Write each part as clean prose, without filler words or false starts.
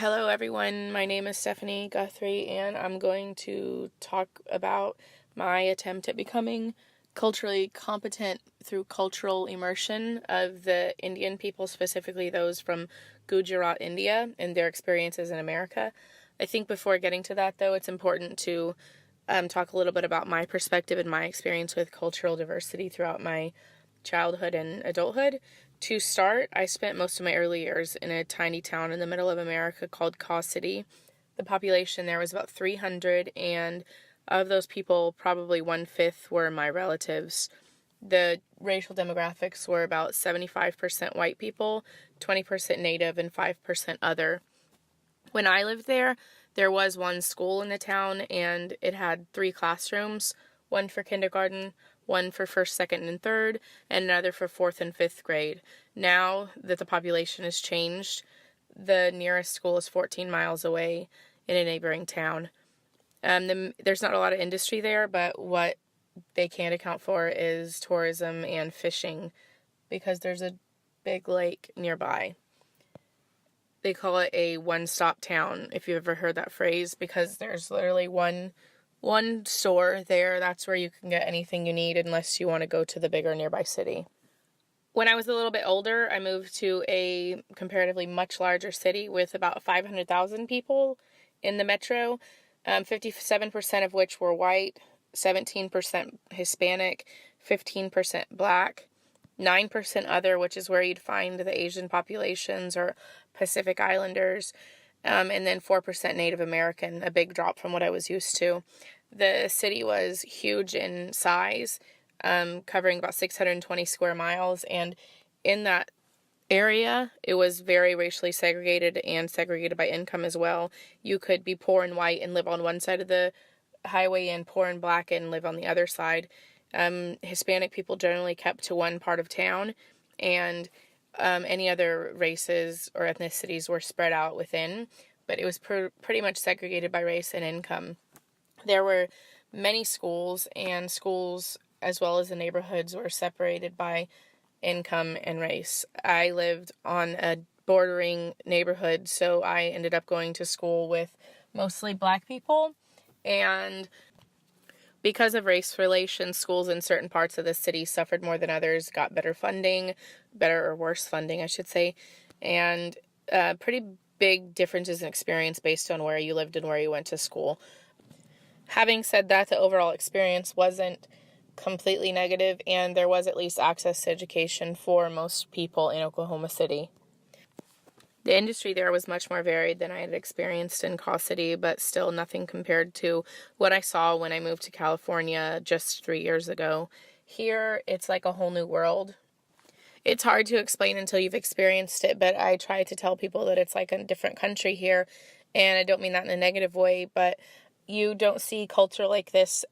Hello everyone, my name is Stephanie Guthrie and I'm going to talk about my attempt at becoming culturally competent through cultural immersion of the Indian people, specifically those from Gujarat, India, and their experiences in America. I think before getting to that though, it's important to talk a little bit about my perspective and my experience with cultural diversity throughout my childhood and adulthood. To start, I spent most of my early years in a tiny town in the middle of America called Kaw City. The population there was about 300, and of those people, probably 1/5 were my relatives. The racial demographics were about 75% white people, 20% native, and 5% other. When I lived there, there was one school in the town, and it had 3 classrooms, one for kindergarten, one for first, second, and third, and another for 4th and 5th grade. Now that the population has changed, the nearest school is 14 miles away in a neighboring town. There's not a lot of industry there, but what they can account for is tourism and fishing, because there's a big lake nearby. They call it a one-stop town, if you've ever heard that phrase, because there's literally one store there. That's where you can get anything you need unless you want to go to the bigger nearby city. When I was a little bit older, I moved to a comparatively much larger city with about 500,000 people in the metro, 57% of which were white, 17% Hispanic, 15% black, 9% other, which is where you'd find the Asian populations or Pacific Islanders, and then 4% Native American, a big drop from what I was used to. The city was huge in size, covering about 620 square miles, and in that area, it was very racially segregated and segregated by income as well. You could be poor and white and live on one side of the highway, and poor and black and live on the other side. Hispanic people generally kept to one part of town, and any other races or ethnicities were spread out within, but it was pretty much segregated by race and income. There were many schools, and schools as well as the neighborhoods were separated by income and race. I lived on a bordering neighborhood, so I ended up going to school with mostly black people, and because of race relations, schools in certain parts of the city suffered more than others, got better funding, better or worse funding, I should say, and pretty big differences in experience based on where you lived and where you went to school. Having said that, the overall experience wasn't completely negative, and there was at least access to education for most people in Oklahoma City. The industry there was much more varied than I had experienced in Kaw City, but still nothing compared to what I saw when I moved to California just 3 years ago. Here, it's like a whole new world. It's hard to explain until you've experienced it, but I try to tell people that it's like a different country here, and I don't mean that in a negative way, but you don't see culture like this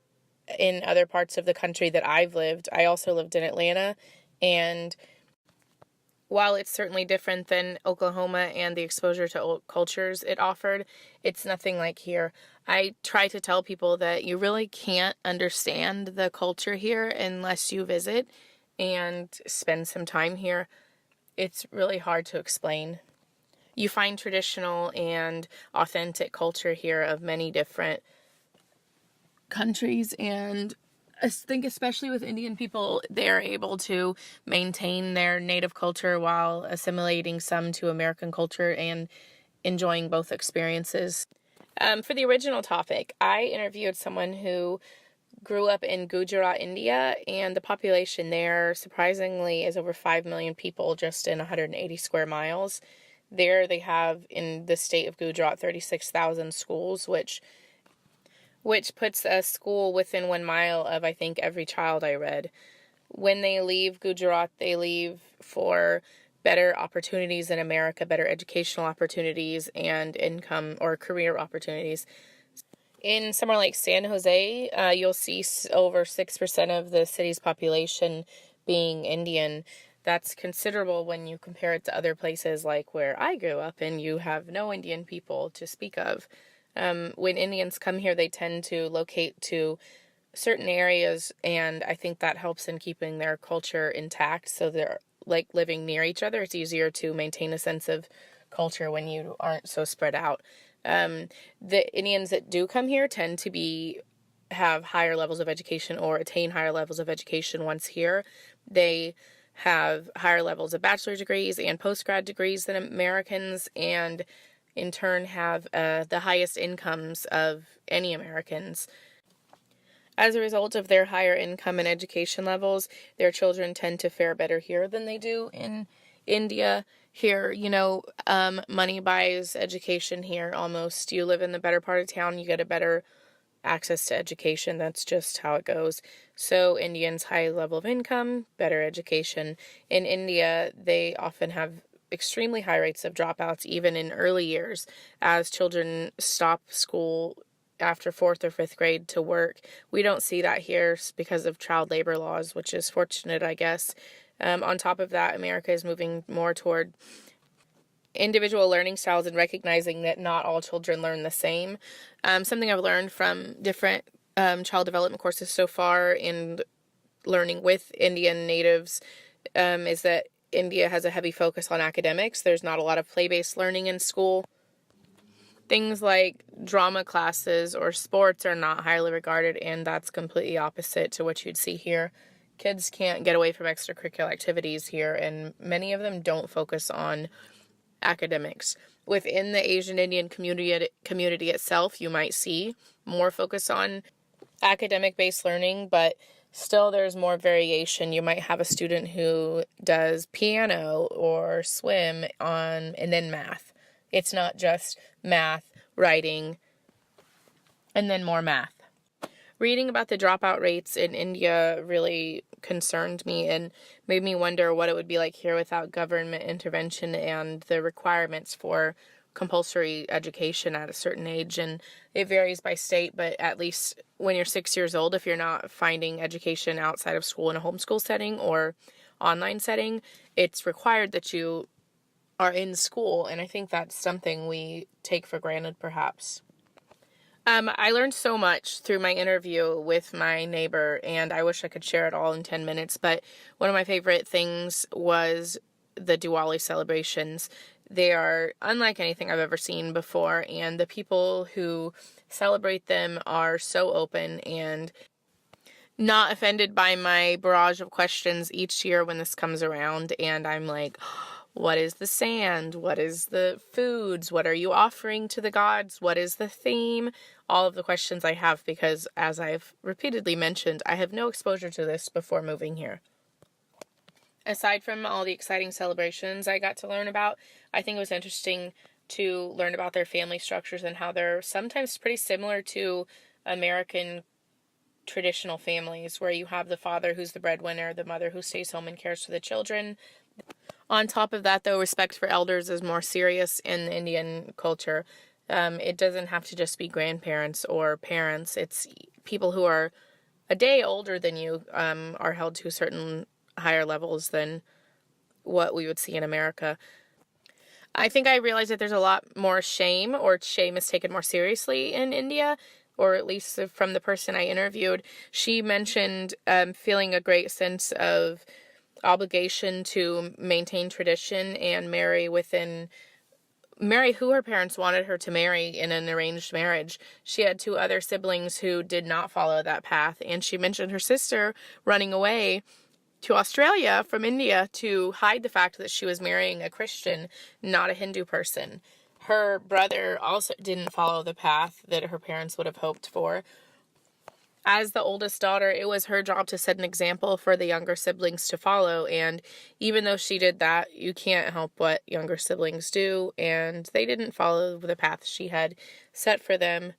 in other parts of the country that I've lived. I also lived in Atlanta, and while it's certainly different than Oklahoma and the exposure to old cultures it offered, it's nothing like here. I try to tell people that you really can't understand the culture here unless you visit and spend some time here. It's really hard to explain. You find traditional and authentic culture here of many different countries, and I think especially with Indian people, they're able to maintain their native culture while assimilating some to American culture and enjoying both experiences. For the original topic, I interviewed someone who grew up in Gujarat, India, and the population there, surprisingly, is over 5 million people just in 180 square miles. There they have, in the state of Gujarat, 36,000 schools, which puts a school within 1 mile of, I think, every child I read. When they leave Gujarat, they leave for better opportunities in America, better educational opportunities and income or career opportunities. In somewhere like San Jose, you'll see over 6% of the city's population being Indian. That's considerable when you compare it to other places like where I grew up, and you have no Indian people to speak of. When Indians come here, they tend to locate to certain areas, and I think that helps in keeping their culture intact, so they're like living near each other. It's easier to maintain a sense of culture when you aren't so spread out. The Indians that do come here tend to have higher levels of education or attain higher levels of education once here. They have higher levels of bachelor's degrees and postgrad degrees than Americans, and in turn have the highest incomes of any Americans. As a result of their higher income and education levels, their children tend to fare better here than they do in India. Here, money buys education here almost. You live in the better part of town, you get a better access to education. That's just how it goes. So Indians, high level of income, better education. In India, they often have extremely high rates of dropouts, even in early years, as children stop school after 4th or 5th grade to work. We don't see that here because of child labor laws, which is fortunate, I guess. On top of that, America is moving more toward individual learning styles and recognizing that not all children learn the same. Something I've learned from different child development courses so far and learning with Indian natives is that India has a heavy focus on academics. There's not a lot of play-based learning in school. Things like drama classes or sports are not highly regarded, and that's completely opposite to what you'd see here. Kids can't get away from extracurricular activities here, and many of them don't focus on academics. Within the Asian Indian community itself, you might see more focus on academic-based learning, but still there's more variation. You might have a student who does piano or swim and then math. It's not just math, writing, and then more math. Reading about the dropout rates in India really concerned me and made me wonder what it would be like here without government intervention and the requirements for compulsory education at a certain age. And it varies by state, but at least when you're 6 years old, if you're not finding education outside of school in a homeschool setting or online setting, it's required that you are in school, and I think that's something we take for granted, perhaps. I learned so much through my interview with my neighbor, and I wish I could share it all in 10 minutes, but one of my favorite things was the Diwali celebrations. They are unlike anything I've ever seen before, and the people who celebrate them are so open and not offended by my barrage of questions each year when this comes around, and I'm like, what is the sand? What is the foods? What are you offering to the gods? What is the theme? All of the questions I have because, as I've repeatedly mentioned, I have no exposure to this before moving here. Aside from all the exciting celebrations I got to learn about, I think it was interesting to learn about their family structures and how they're sometimes pretty similar to American traditional families, where you have the father who's the breadwinner, the mother who stays home and cares for the children. On top of that, though, respect for elders is more serious in the Indian culture. It doesn't have to just be grandparents or parents. It's people who are a day older than you are held to certain higher levels than what we would see in America. I think I realized that there's a lot more shame, or shame is taken more seriously in India, or at least from the person I interviewed. She mentioned feeling a great sense of obligation to maintain tradition and marry who her parents wanted her to marry in an arranged marriage. She had 2 other siblings who did not follow that path, and she mentioned her sister running away to Australia from India to hide the fact that she was marrying a Christian, not a Hindu person. Her brother also didn't follow the path that her parents would have hoped for. As the oldest daughter, it was her job to set an example for the younger siblings to follow, and even though she did that, you can't help what younger siblings do, and they didn't follow the path she had set for them.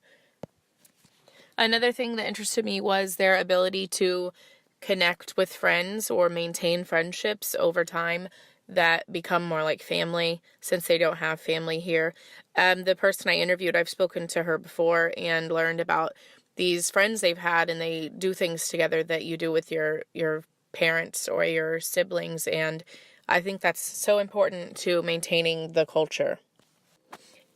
Another thing that interested me was their ability to connect with friends or maintain friendships over time that become more like family, since they don't have family here. The person I interviewed, I've spoken to her before and learned about these friends they've had, and they do things together that you do with your parents or your siblings, and I think that's so important to maintaining the culture.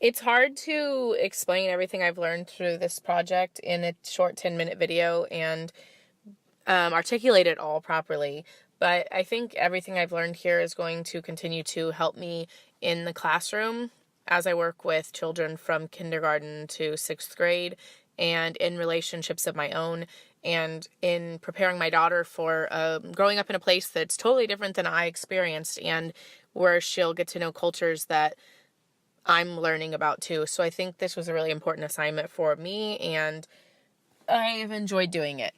It's hard to explain everything I've learned through this project in a short 10-minute video and articulate it all properly, But I think everything I've learned here is going to continue to help me in the classroom as I work with children from kindergarten to sixth grade, and in relationships of my own, and in preparing my daughter for growing up in a place that's totally different than I experienced, and where she'll get to know cultures that I'm learning about too. So I think this was a really important assignment for me, and I've enjoyed doing it.